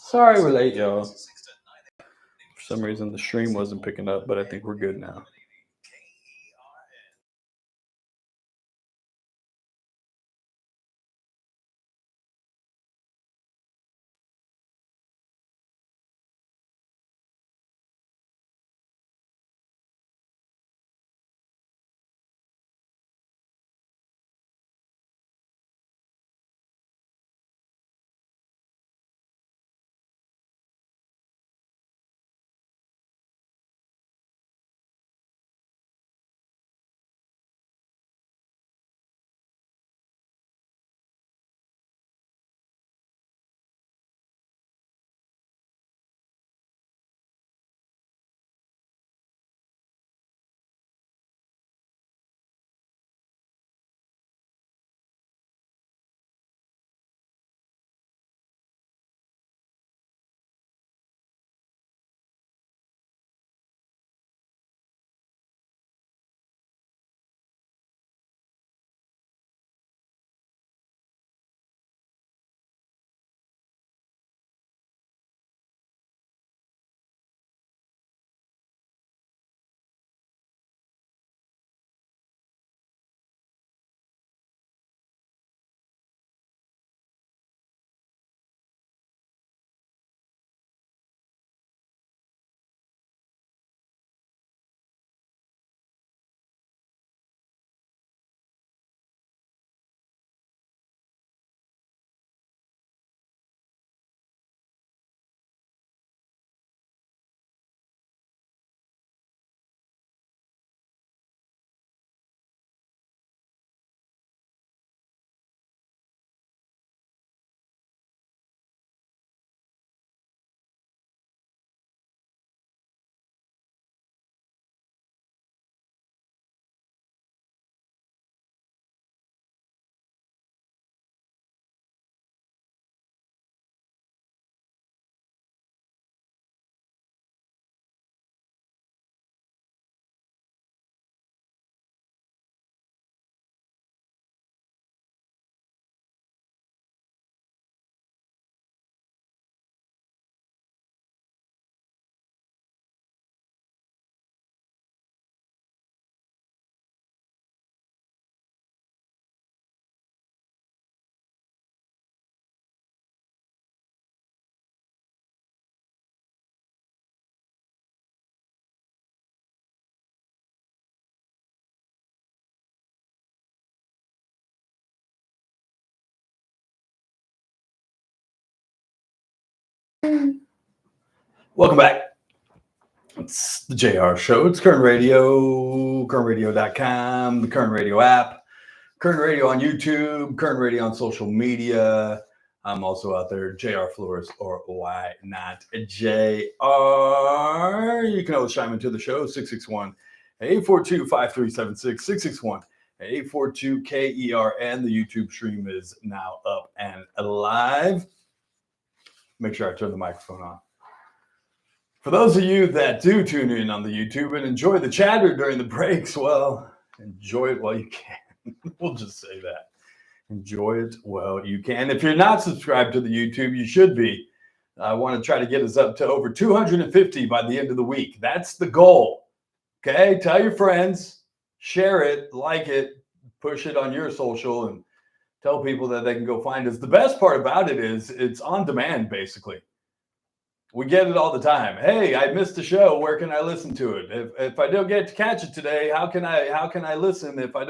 Sorry we're late, y'all. For some reason, the stream wasn't picking up, but I think we're good now. Welcome back. It's the JR Show. It's Current Radio, currentradio.com, the Current Radio app, Current Radio on YouTube, Current Radio on social media. I'm also out there, JR Flores, or why not JR? You can always chime into the show, 661-842-5376, 661-842-KERN. The YouTube stream is now up and live. Make sure I turn the microphone on. For those of you that do tune in on the YouTube and enjoy the chatter during the breaks, well, enjoy it while you can. We'll just say that. Enjoy it while you can. If you're not subscribed to the YouTube, you should be. I want to try to get us up to over 250 by the end of the week. That's the goal. Okay? Tell your friends, share it, like it, push it on your social, and tell people that they can go find us. The best part about it is it's on demand, basically. We get it all the time. Hey, I missed the show. Where can I listen to it? If I don't get to catch it today, how can I listen if I'm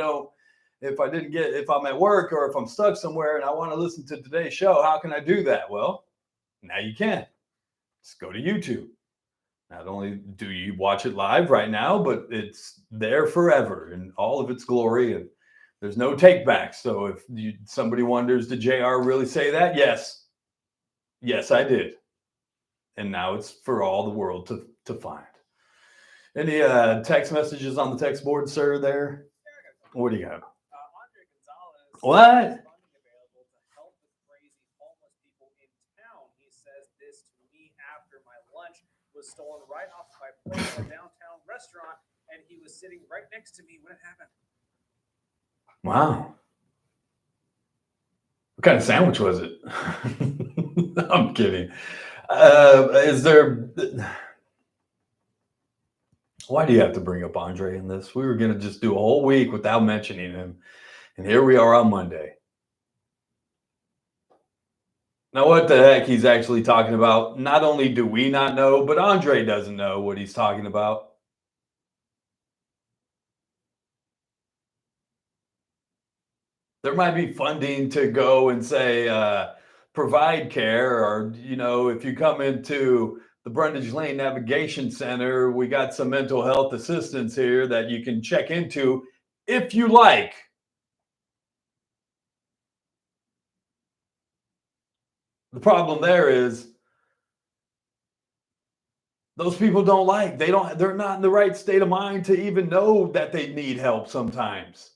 at work or if I'm stuck somewhere and I want to listen to today's show, how can I do that? Well, now you can. Just go to YouTube. Not only do you watch it live right now, but it's there forever in all of its glory, and there's no take back. So if somebody wonders, did JR really say that? Yes, I did. And now it's for all the world to find. Any text messages on the text board, sir, there? What do you have? Andre Gonzalez. What? Funding available to help with crazy homeless people in town. He says this to me after my lunch was stolen right off my plate at a downtown restaurant, and he was sitting right next to me when it happened. Wow. What kind of sandwich was it? I'm kidding. Is there? Why do you have to bring up Andre in this? We were gonna just do a whole week without mentioning him, and here we are on Monday. Now, what the heck he's actually talking about? Not only do we not know, but Andre doesn't know what he's talking about. There might be funding to go and say provide care, or if you come into the Brundage Lane Navigation Center, we got some mental health assistance here that you can check into if you like. The problem there is those people don't like, they're not in the right state of mind to even know that they need help sometimes.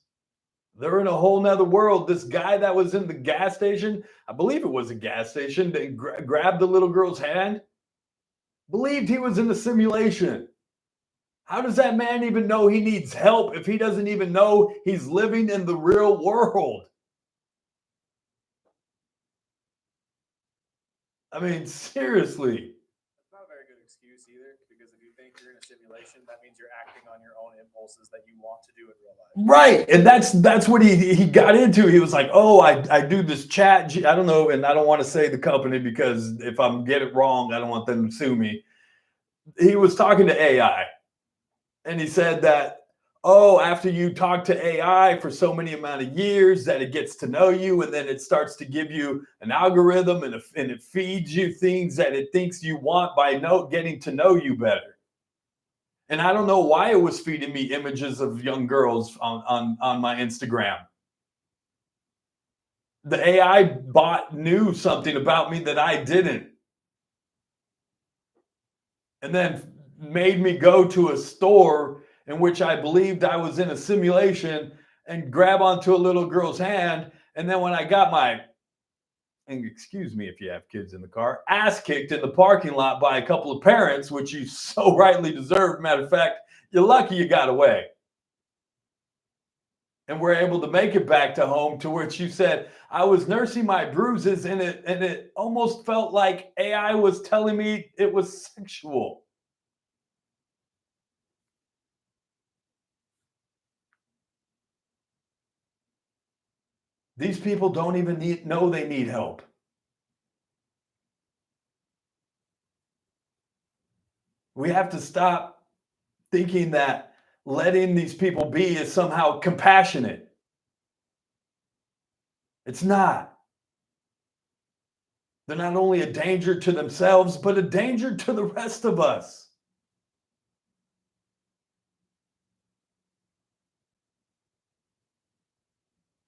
They're in a whole nother world. This guy that was in the gas station, I believe it was a gas station, they grabbed the little girl's hand, believed he was in the simulation. How does that man even know he needs help if he doesn't even know he's living in the real world? I mean, seriously. That's not a very good excuse either, because if you think you're in a simulation, that means you're acting on your own impulses that you want to do in real life. Right. And that's what he got into. He was like, oh, I do this chat. I don't know. And I don't want to say the company because if I'm get it wrong, I don't want them to sue me. He was talking to AI. And he said that, oh, after you talk to AI for so many amount of years that it gets to know you, and then it starts to give you an algorithm, and it feeds you things that it thinks you want by getting to know you better. And I don't know why it was feeding me images of young girls on my Instagram. The AI bot knew something about me that I didn't. And then made me go to a store in which I believed I was in a simulation and grab onto a little girl's hand. And then when I got my, and excuse me if you have kids in the car, ass kicked in the parking lot by a couple of parents, which you so rightly deserved. Matter of fact, you're lucky you got away. And we're able to make it back to home, to which you said I was nursing my bruises, and it almost felt like AI was telling me it was sexual. These people don't even know they need help. We have to stop thinking that letting these people be is somehow compassionate. It's not. They're not only a danger to themselves, but a danger to the rest of us.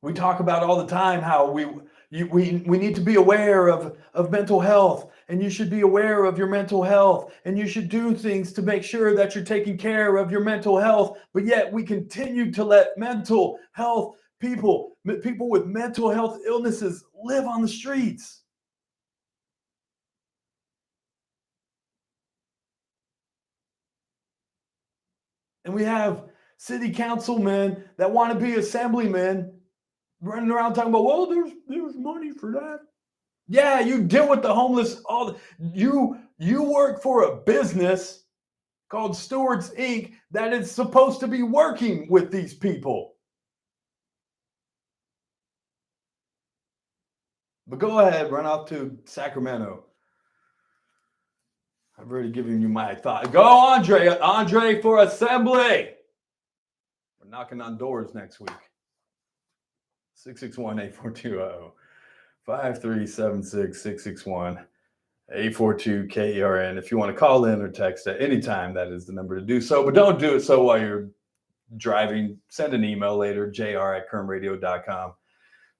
We talk about all the time how we need to be aware of mental health, and you should be aware of your mental health, and you should do things to make sure that you're taking care of your mental health. But yet we continue to let mental health people with mental health illnesses live on the streets. And we have city councilmen that want to be assemblymen running around talking about, well, there's money for that. Yeah, you deal with the homeless. You work for a business called Stewards Inc. that is supposed to be working with these people. But go ahead, run off to Sacramento. I've already given you my thought. Go, Andre for assembly. We're knocking on doors next week. 661-842-00. 5376661-842-KERN. If you want to call in or text at any time, that is the number to do so. But don't do it so while you're driving. Send an email later, jr@kernradio.com.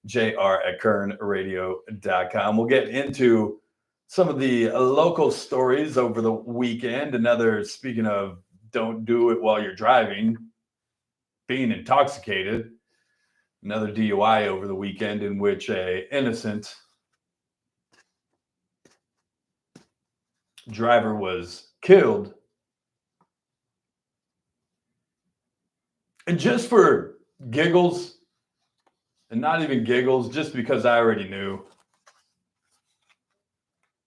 jr@kernradio.com. We'll get into some of the local stories over the weekend. Speaking of don't do it while you're driving, being intoxicated. Another DUI over the weekend in which a innocent driver was killed. And just for giggles, And not even giggles, just because I already knew.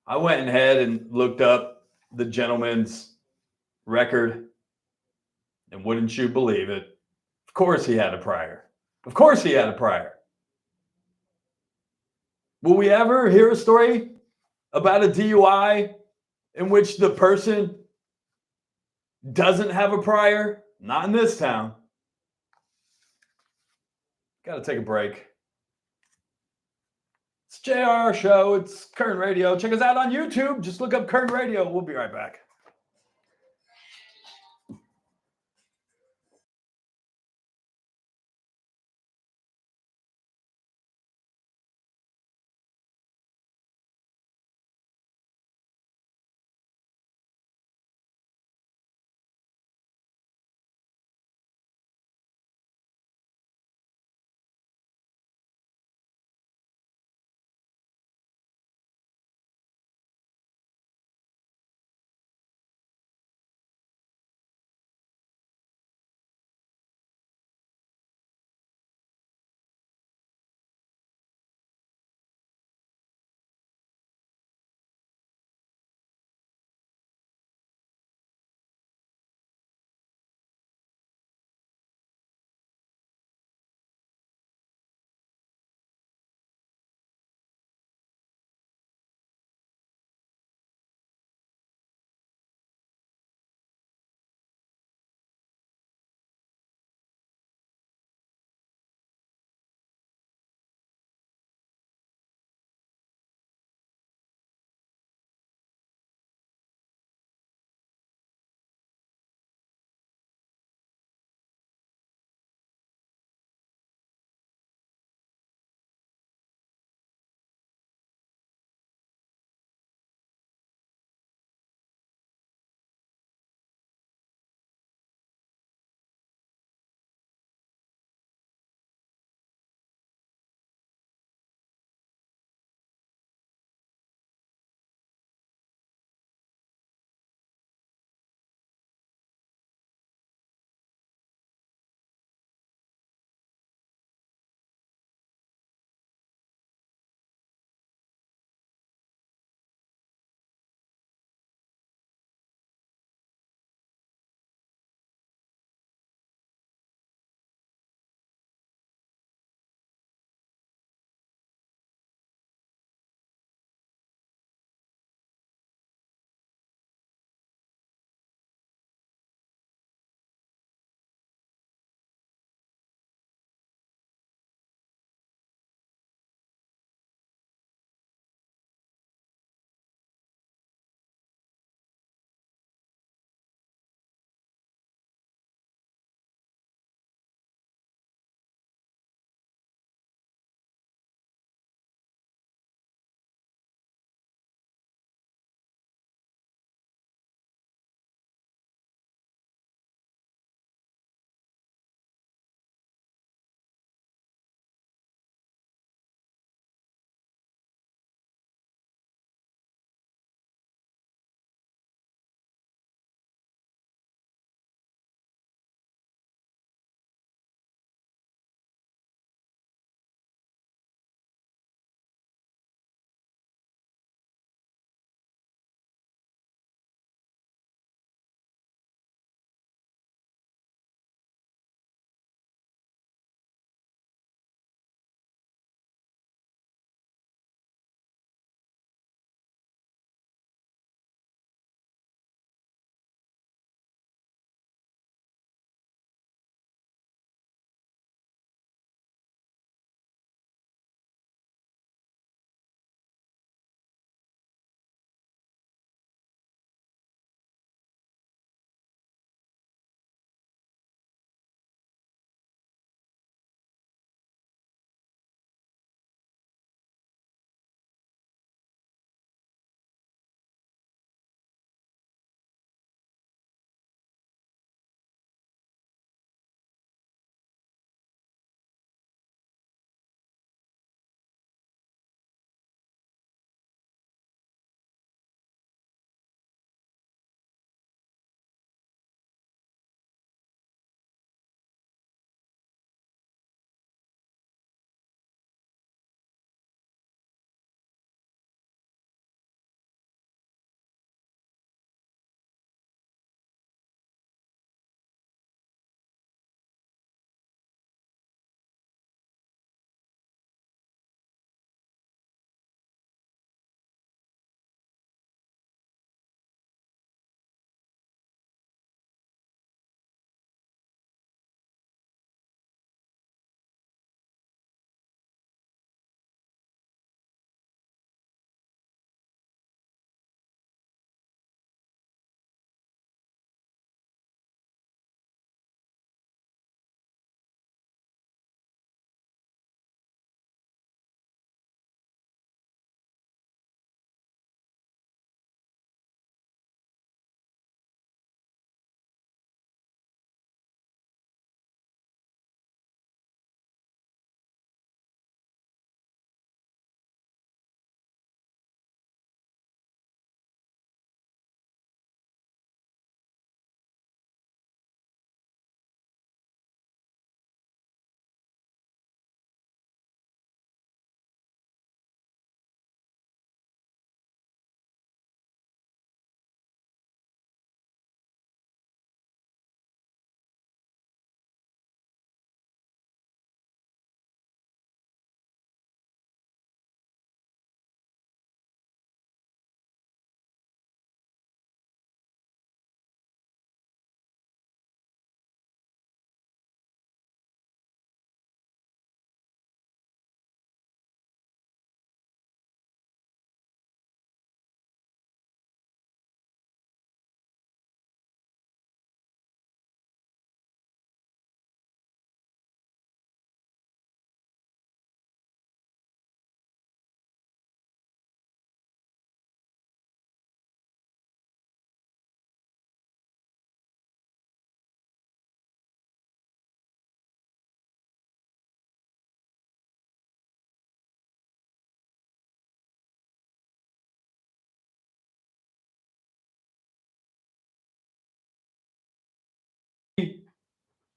I went ahead and looked up the gentleman's record, and wouldn't you believe it? Of course he had a prior. Of course he had a prior. Will we ever hear a story about a DUI in which the person doesn't have a prior? Not in this town. Got to take a break. It's JR Show. It's Current Radio. Check us out on YouTube. Just look up Current Radio. We'll be right back.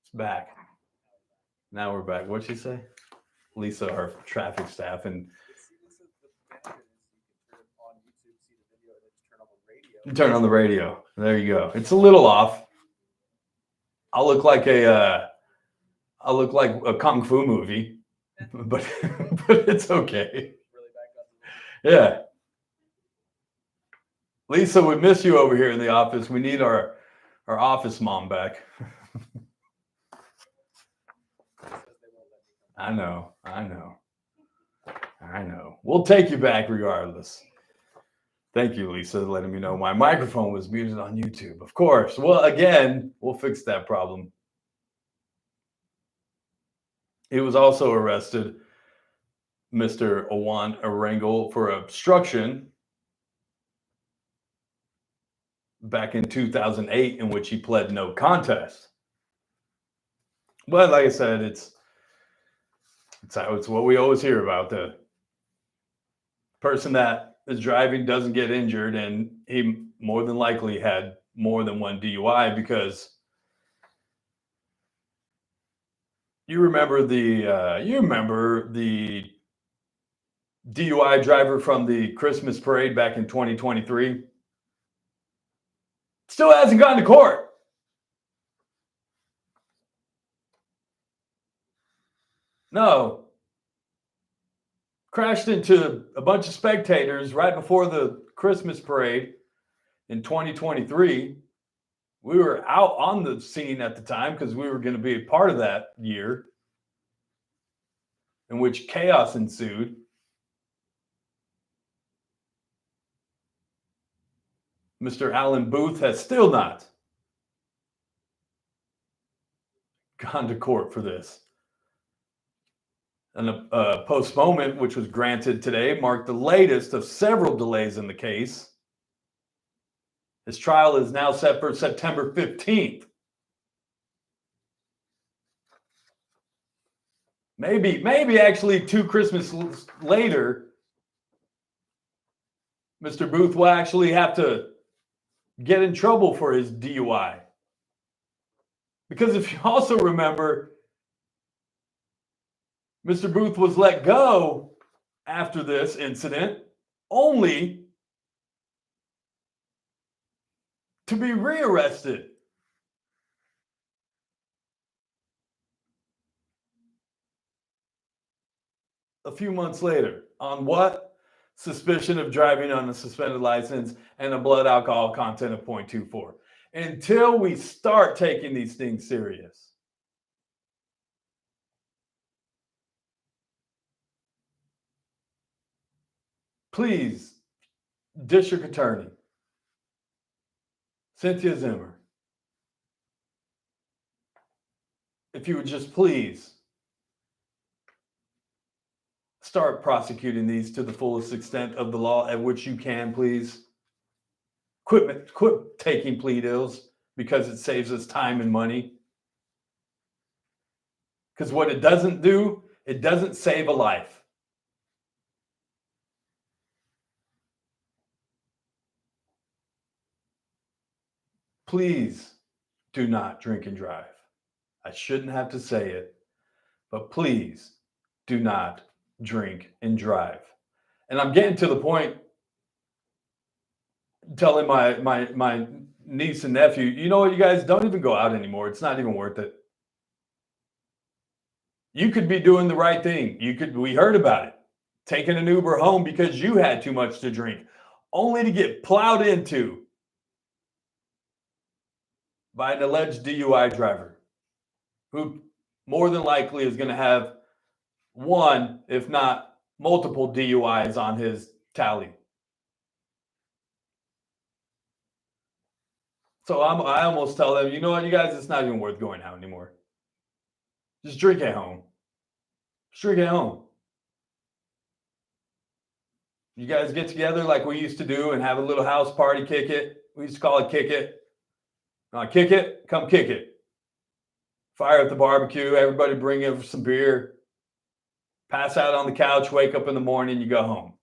It's back. Now we're back. What'd she say? Lisa, our traffic staff, and See, this is the benefit is you can turn it on YouTube, see the video, and then just turn on the radio. you turn on the radio. There you go. It's a little off. I'll look like a kung fu movie, but but it's okay. Really bad guns. Yeah. Lisa, we miss you over here in the office. We need our office mom back. I know. We'll take you back regardless. Thank you, Lisa, letting me know my microphone was muted on YouTube. Of course. Well, again, we'll fix that problem. He was also arrested, Mr. Owan Arengel, for obstruction back in 2008, in which he pled no contest. But like I said, it's what we always hear about. The person that is driving doesn't get injured, and he more than likely had more than one DUI, because you remember the DUI driver from the Christmas parade back in 2023 still hasn't gone to court. No. Crashed into a bunch of spectators right before the Christmas parade in 2023. We were out on the scene at the time because we were going to be a part of that year in which chaos ensued. Mr. Alan Booth has still not gone to court for this. And a postponement, which was granted today, marked the latest of several delays in the case. His trial is now set for September 15th. Maybe actually 2 Christmases later, Mr. Booth will actually have to get in trouble for his DUI. Because if you also remember, Mr. Booth was let go after this incident only to be rearrested. A few months later. On what? Suspicion of driving on a suspended license and a blood alcohol content of 0.24. Until we start taking these things serious. Please, District Attorney Cynthia Zimmer, if you would just please start prosecuting these to the fullest extent of the law at which you can, please. Quit taking plea deals because it saves us time and money. Because what it doesn't do, it doesn't save a life. Please do not drink and drive. I shouldn't have to say it, but please do not drink and drive. And I'm getting to the point telling my niece and nephew, you know what, you guys, don't even go out anymore. It's not even worth it. You could be doing the right thing. We heard about it. Taking an Uber home because you had too much to drink, only to get plowed into by an alleged DUI driver who more than likely is going to have one, if not multiple DUIs on his tally. So I almost tell them, you know what, you guys, it's not even worth going out anymore. Just drink at home. Just drink at home. You guys get together like we used to do and have a little house party, kick it. We used to call it kick it. Kick it, come kick it. Fire up the barbecue, everybody bring in some beer, pass out on the couch, wake up in the morning, you go home.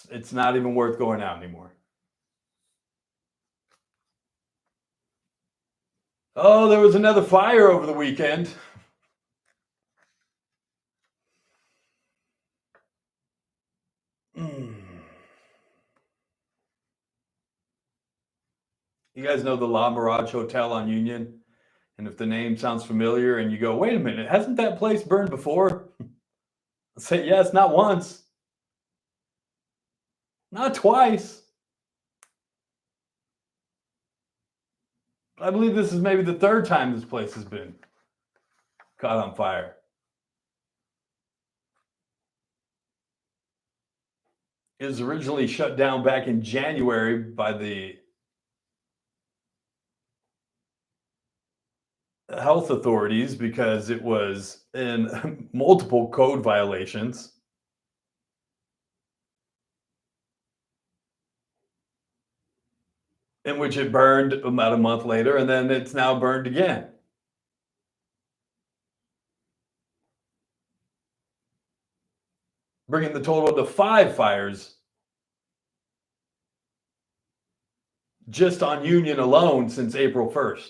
It's not even worth going out anymore. Oh, there was another fire over the weekend. You guys know the La Mirage Hotel on Union? And if the name sounds familiar and you go, wait a minute, hasn't that place burned before? I'll say, yes, not once, not twice. I believe this is maybe the third time this place has been caught on fire. It was originally shut down back in January by the health authorities because it was in multiple code violations. In which it burned about a month later, and then it's now burned again. Bringing the total to 5 fires just on Union alone since April 1st.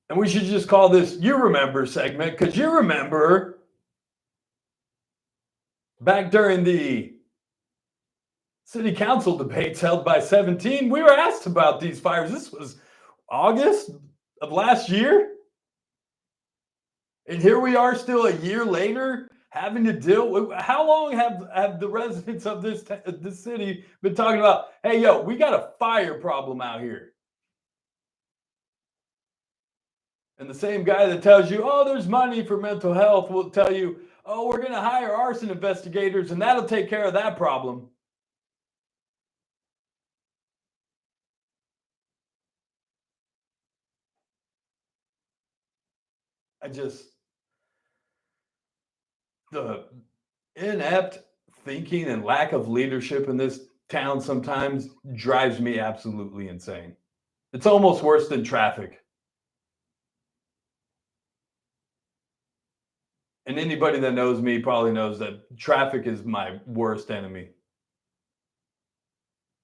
And we should just call this You Remember segment, because you remember back during the city council debates held by 17, we were asked about these fires. This was August of last year. And here we are still a year later having to deal with. How long have the residents of this city been talking about, hey, yo, we got a fire problem out here? And the same guy that tells you, oh, there's money for mental health will tell you, oh, we're going to hire arson investigators and that'll take care of that problem. The inept thinking and lack of leadership in this town sometimes drives me absolutely insane. It's almost worse than traffic. And anybody that knows me probably knows that traffic is my worst enemy.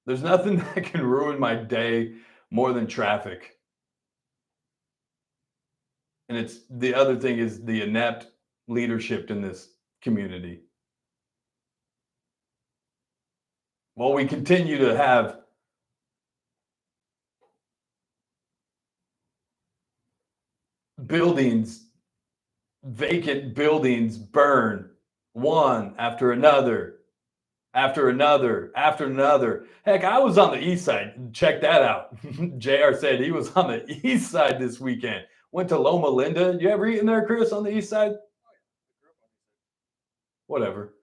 There's nothing that can ruin my day more than traffic. And it's the other thing is the inept leadership in this community. While we continue to have vacant buildings burn one after another, after another, after another. Heck, I was on the east side. Check that out. JR said he was on the east side this weekend. Went to Loma Linda. You ever eaten there, Chris, on the east side? Whatever.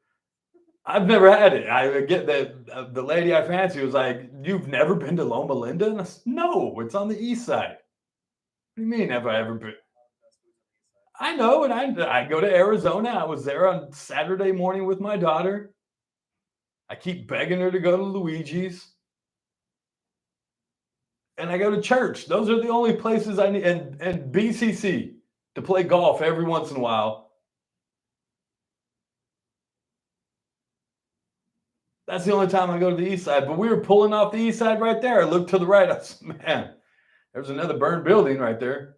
I've never had it. I get that the lady I fancy was like, you've never been to Loma Linda? And I said, no, it's on the east side. What do you mean, have I ever been? I know, and I go to Arizona. I was there on Saturday morning with my daughter. I keep begging her to go to Luigi's. And I go to church. Those are the only places I need. And BCC to play golf every once in a while. That's the only time I go to the east side. But we were pulling off the east side right there. I looked to the right. I said, man, there's another burned building right there.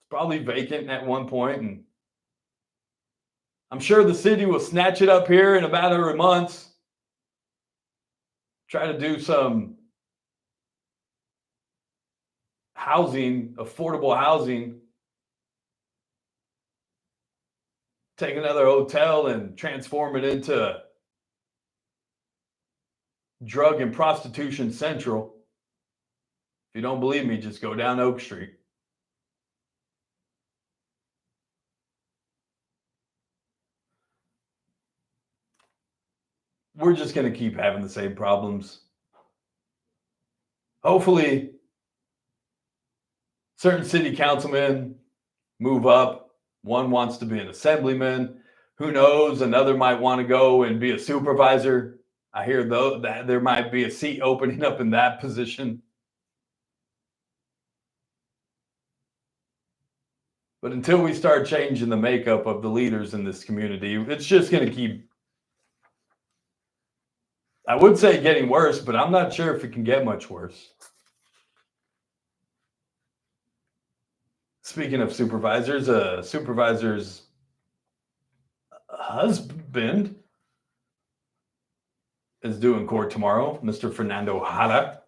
It's probably vacant at one point. And I'm sure the city will snatch it up here in a matter of months. Try to do some housing, affordable housing. Take another hotel and transform it into drug and prostitution central. If you don't believe me, just go down Oak Street. We're just going to keep having the same problems. Hopefully, certain city councilmen move up. One wants to be an assemblyman. Who knows? Another might want to go and be a supervisor. I hear though that there might be a seat opening up in that position. But until we start changing the makeup of the leaders in this community, it's just going to keep. I would say getting worse, but I'm not sure if it can get much worse. Speaking of supervisors, supervisor's husband is due in court tomorrow. Mr. Fernando Jara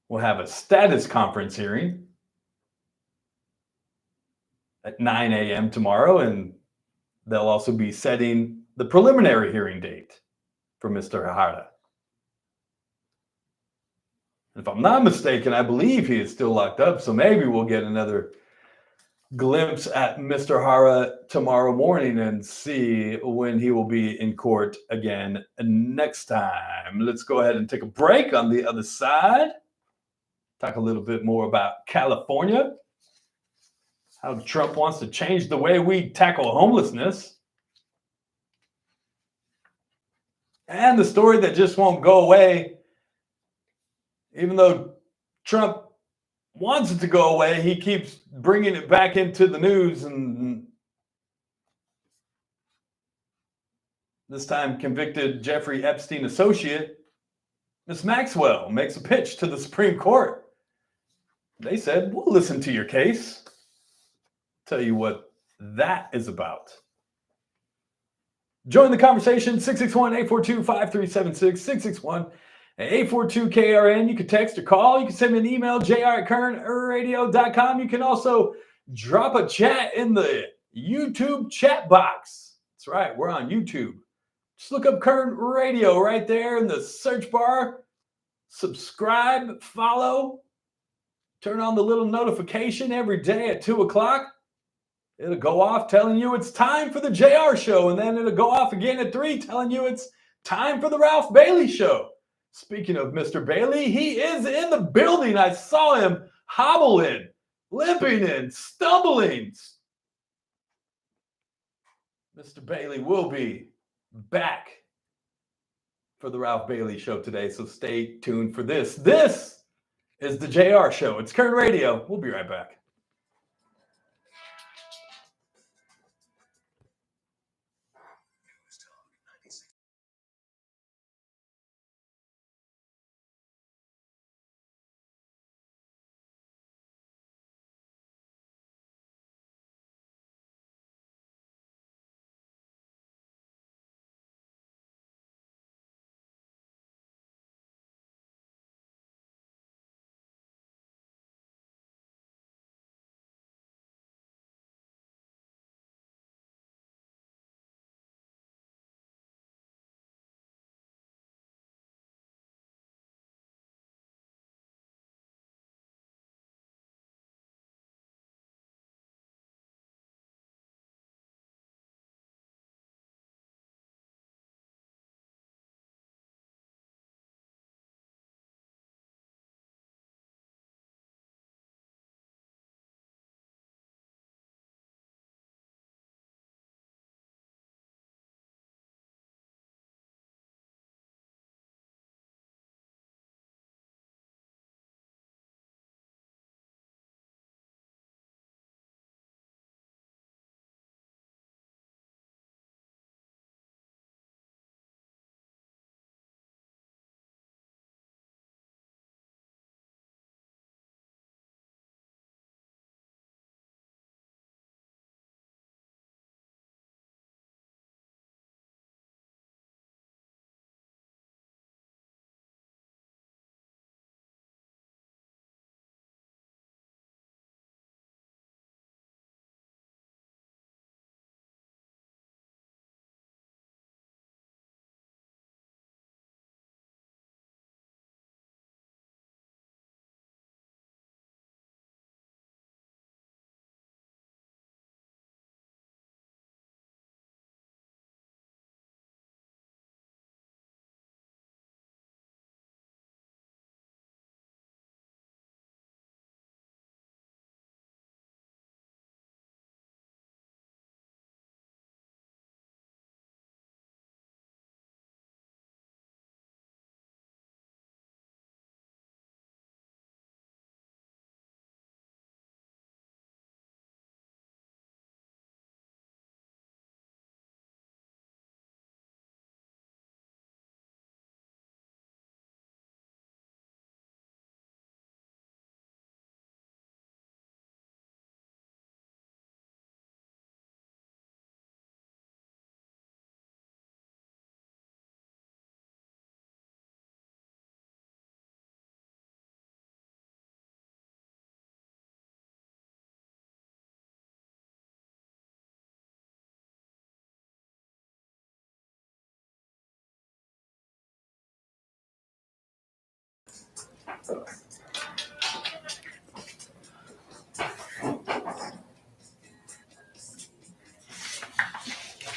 will have a status conference hearing at 9 a.m. tomorrow, and they'll also be setting the preliminary hearing date for Mr. Jara. If I'm not mistaken, I believe he is still locked up, so maybe we'll get another glimpse at Mr. Jara tomorrow morning and see when he will be in court again next time. Let's go ahead and take a break. On the other side, talk a little bit more about California, how Trump wants to change the way we tackle homelessness, and the story that just won't go away. Even though Trump wants it to go away, he keeps bringing it back into the news, and this time convicted Jeffrey Epstein associate Miss Maxwell makes a pitch to the Supreme Court. They said, we'll listen to your case. Tell you what that is about. Join the conversation, 661-842-5376, 661-842-KRN. You can text or call. You can send me an email, jr@kernradio.com. You can also drop a chat in the YouTube chat box. That's right, we're on YouTube. Just look up Kern Radio right there in the search bar. Subscribe, follow, turn on the little notification every day at 2 o'clock. It'll go off telling you it's time for the JR Show, and then it'll go off again at 3 telling you it's time for the Ralph Bailey Show. Speaking of Mr. Bailey, he is in the building. I saw him hobbling, limping in, stumbling. Mr. Bailey will be back for the Ralph Bailey Show today, so stay tuned for this. This is the JR Show. It's Kern Radio. We'll be right back.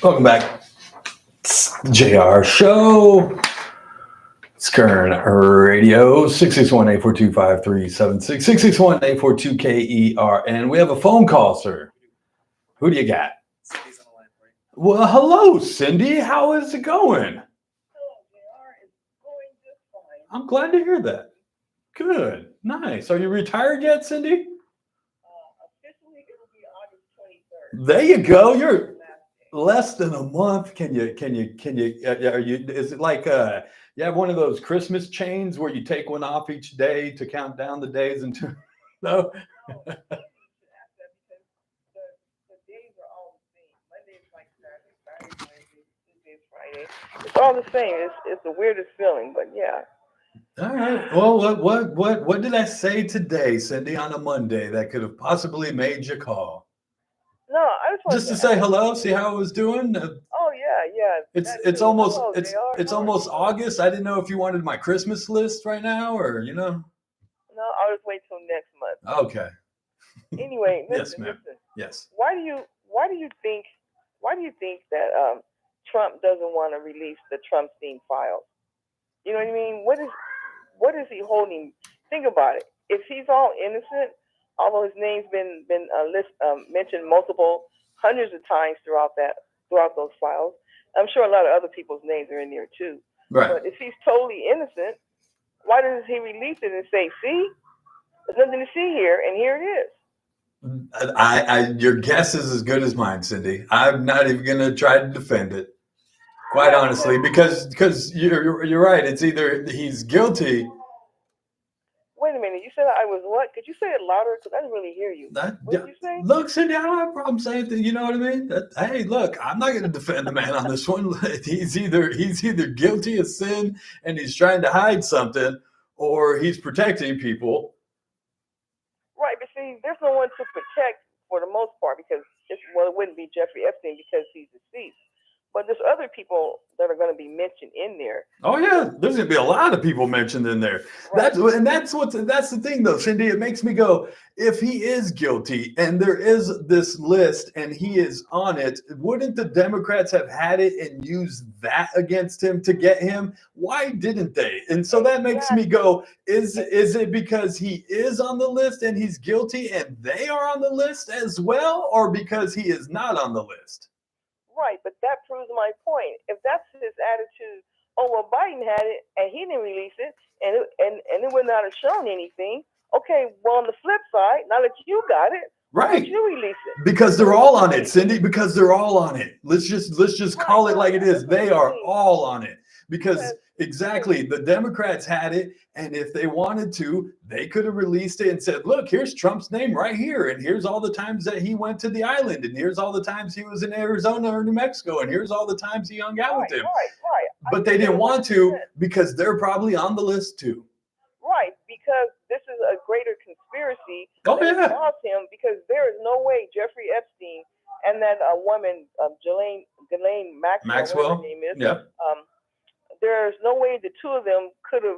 Welcome back. It's the JR Show. Skern Radio, 661-842-5376, 661-842-KERN. We have a phone call, sir. Who do you got? Cindy's on the line for you. Well, hello, Cindy. How is it going? Hello, JR. It's going just fine. I'm glad to hear that. Good. Nice. Are you retired yet, Cindy? Officially, it'll be August 23rd. There you go. You're Last day. less than a month. Are you, is it like, you have one of those Christmas chains where you take one off each day to count down the days until, no? No, maybe you should ask that because the days are all the same. Monday is like Saturday, Saturday, Wednesday, Tuesday is Friday. It's all the same. It's the weirdest feeling, but yeah. All right. Well, what did I say today, Cindy, on a Monday that could have possibly made you call? No, I just wanted Just to say ask hello, you- see how I was doing. Oh yeah. It's that it's too. almost Hello, it's JR. it's How are almost you? August. I didn't know if you wanted my Christmas list right now or No, I'll just wait till next month. Okay. Anyway, Yes, listen, ma'am. listen. Yes. Why do you think that Trump doesn't want to release the Trumpstein files? You know what I mean? What is he holding? Think about it. If he's all innocent, although his name's been mentioned hundreds of times throughout those files, I'm sure a lot of other people's names are in there too. Right. But if he's totally innocent, why doesn't he release it and say, "See, there's nothing to see here, and here it is"? Your guess is as good as mine, Cindy. I'm not even gonna try to defend it. Quite honestly, because you're right. It's either he's guilty. Wait a minute. You said I was what? Could you say it louder? Because I didn't really hear you. What did you say? Look, Cindy, I don't have a problem saying that. You know what I mean? Hey, look, I'm not going to defend the man on this one. He's either guilty of sin and he's trying to hide something, or he's protecting people. Right, but see, there's no one to protect for the most part because it wouldn't be Jeffrey Epstein because he's deceased. But there's other people that are going to be mentioned in there. Oh yeah, there's gonna be a lot of people mentioned in there. Right. That's the thing though, Cindy. It makes me go, if he is guilty and there is this list and he is on it, wouldn't the Democrats have had it and used that against him to get him? Why didn't they? And so that makes me go, is it because he is on the list and he's guilty and they are on the list as well, or because he is not on the list? Right, but that proves my point. If that's his attitude, oh well, Biden had it and he didn't release it, and it would not have shown anything. Okay, well on the flip side, now that you got it, why Right. don't you release it? Because they're all on it, Cindy. Because they're all on it. Let's just call it like it is. They are all on it. Because exactly, the Democrats had it, and if they wanted to, they could have released it and said, "Look, here's Trump's name right here, and here's all the times that he went to the island, and here's all the times he was in Arizona or New Mexico, and here's all the times he hung out with him." Right. But they didn't want to because they're probably on the list too. Right, because this is a greater conspiracy Oh, that yeah. involves him. Because there is no way Jeffrey Epstein and that woman, Ghislaine Maxwell, whatever her name is. Yeah. There's no way the two of them could have,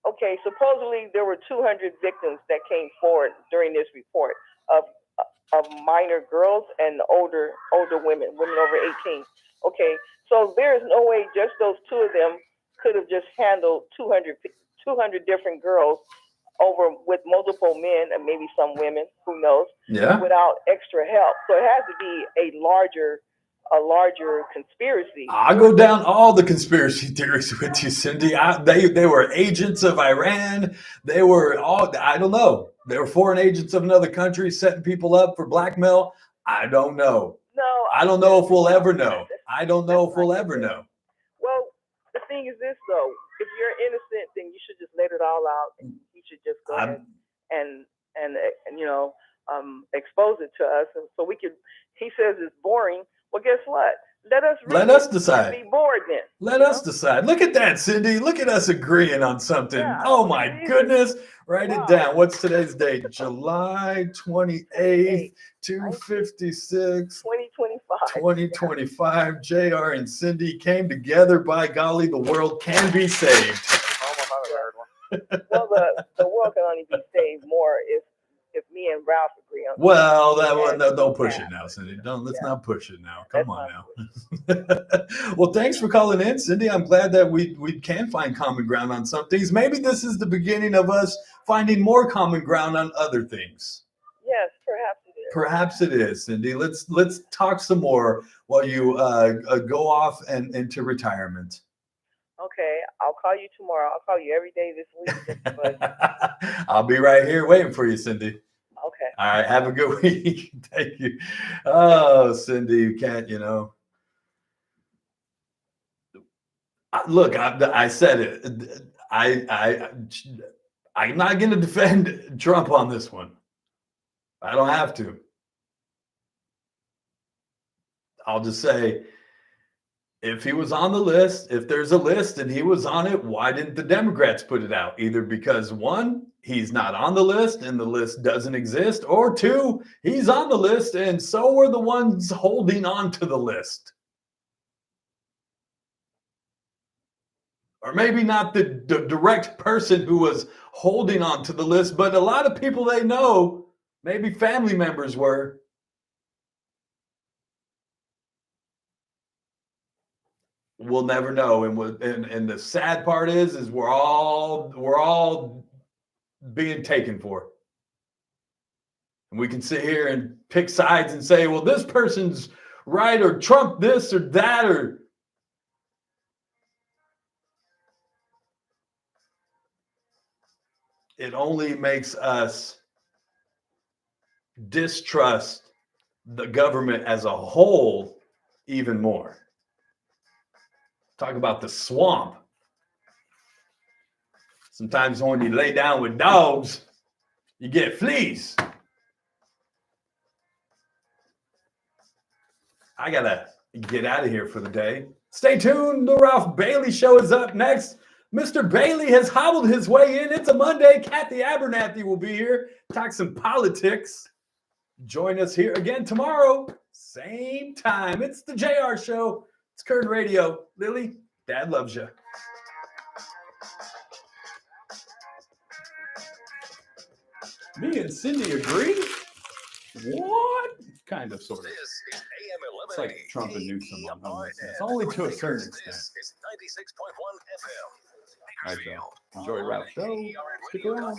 okay, supposedly there were 200 victims that came forward during this report of minor girls and older women over 18. Okay, so there is no way just those two of them could have just handled 200 different girls over with multiple men and maybe some women, who knows, Yeah. without extra help. So it has to be a larger conspiracy. I'll go down all the conspiracy theories with you, Cindy. They were agents of Iran. They were I don't know. They were foreign agents of another country setting people up for blackmail. I don't know. No, I don't know if we'll ever know. I don't know if we'll ever know. Well, the thing is this though: if you're innocent, then you should just let it all out, and you should just go ahead and expose it to us, and so we could. He says it's boring. Well, guess what? Let us decide. Be bored then. Let us decide. Look at that, Cindy. Look at us agreeing on something. Yeah, oh my goodness. Write it down. What's today's date? July 28th, 256. 2025. JR and Cindy came together. By golly, the world can be saved. Well, the world can only be saved more if me and Ralph agree on. Well, that something. one, And no, we don't push have. it now, Cindy. Let's Yeah. not push it now. Let's Come on not now. Well, thanks for calling in, Cindy. I'm glad that we can find common ground on some things. Maybe this is the beginning of us finding more common ground on other things. Yes, perhaps it is. Perhaps it is, Cindy. Let's talk some more while you go off and into retirement. Okay, I'll call you tomorrow. I'll call you every day this week. But I'll be right here waiting for you, Cindy. okay. All right, have a good week. Thank you. Oh, Cindy, you can't, look, I said it. I'm not going to defend Trump on this one. I don't have to. I'll just say, if he was on the list, if there's a list and he was on it, why didn't the Democrats put it out? Either because one, he's not on the list and the list doesn't exist, or two, he's on the list and so were the ones holding on to the list. Or maybe not the direct person who was holding on to the list, but a lot of people they know, maybe family members were. We'll never know. And the sad part is we're all being taken for. And we can sit here and pick sides and say, well, this person's right, or Trump this or that, or it only makes us distrust the government as a whole even more. Talk about the swamp. Sometimes when you lay down with dogs, you get fleas. I gotta get out of here for the day. Stay tuned. The Ralph Bailey Show is up next. Mr. Bailey has hobbled his way in. It's a Monday. Kathy Abernathy will be here. Talk some politics. Join us here again tomorrow. Same time. It's the JR Show. It's Kern Radio. Lily, Dad loves you. Me and Cindy agree? What? Kind of, sort of. It's like Trump and Newsom on homelessness. It's only to a certain extent. All right, y'all. Enjoy Ralph's show. Stick around.